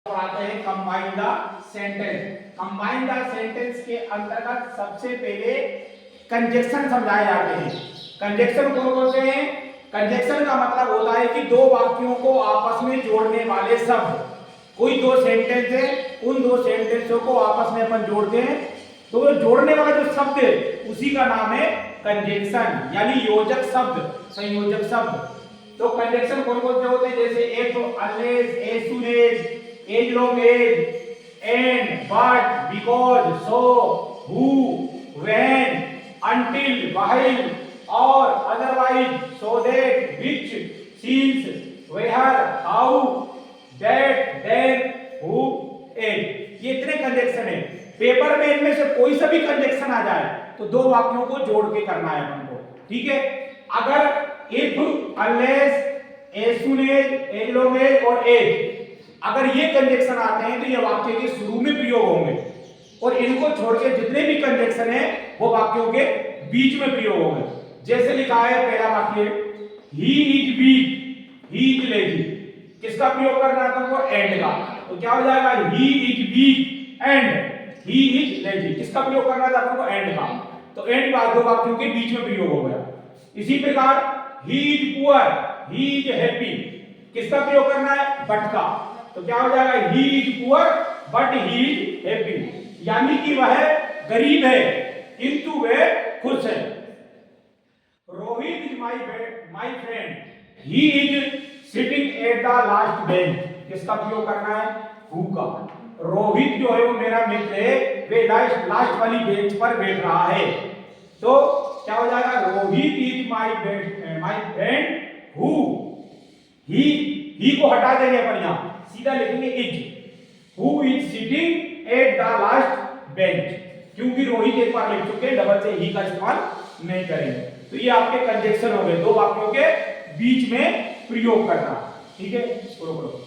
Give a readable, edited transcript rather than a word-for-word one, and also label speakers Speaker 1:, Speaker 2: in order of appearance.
Speaker 1: पढ़ाते हैं combine the sentence. Combine the sentence के अंतर्गत सबसे पहले कंजक्शन समझाए जाते हैं। कंजक्शन को बोलते हैं, कंजक्शन का मतलब होता है कि दो वाक्यों को आपस में जोड़ने वाले शब्द। कोई दो सेंटेंस है, उन दो सेंटेंसों को आपस में अपन जोड़ते हैं तो वो जोड़ने वाला जो शब्द है उसी का नाम है कंजक्शन, यानी योजक शब्द, संयोजक शब्द। तो कंजक्शन कौन कौन से होते हैं? जैसे एक तो unless, as soon as, as long as, and, but, because, so, who, when, until, while, और otherwise, so that, which, since, where, how, that, then, who, and। ये इतने कंजक्शन है। पेपर में इनमें से कोई सा भी कंजक्शन आ जाए तो दो वाक्यों को जोड़ के करना है अपन को, ठीक है। अगर if, unless, as soon as, as long as और as, अगर ये कंजक्शन आते हैं तो ये वाक्य के शुरू में प्रयोग होंगे और इनको छोड़ के जितने भी कंजक्शन है वो वाक्यों के बीच में प्रयोग होंगे। जैसे लिखा है पहला वाक्य, he is weak, he is lazy, किसका प्रयोग करना है तुमको? एंड का। तो क्या हो जाएगा? He is weak and he is lazy, किसका प्रयोग करना था तुमको? एंड का। तो एंड का दो वाक्यों के बीच में प्रयोग हो गया। इसी प्रकार he is poor, he is happy, किसका प्रयोग करना है? बट का। तो क्या हो जाएगा? He is poor but he is happy, यानी कि वह गरीब है किंतु वह खुश है। Rohit is my friend, he is sitting at the last bench, किसका प्रयोग करना है? हु का। रोहित जो है वो मेरा मित्र है, वे लास्ट वाली बेंच पर बैठ रहा है। तो क्या हो जाएगा? Rohit is my friend who, he को हटा देंगे अपन यहां, सीधा लिखेंगे is. Who is sitting at the last bench, क्योंकि रोहित एक बार लिख चुके हैं, डबल से ही का इस्तेमाल नहीं करेंगे। तो ये आपके कंजक्शन हो गए, दो वाक्यों के बीच में प्रयोग करना, ठीक है। इसको रोको।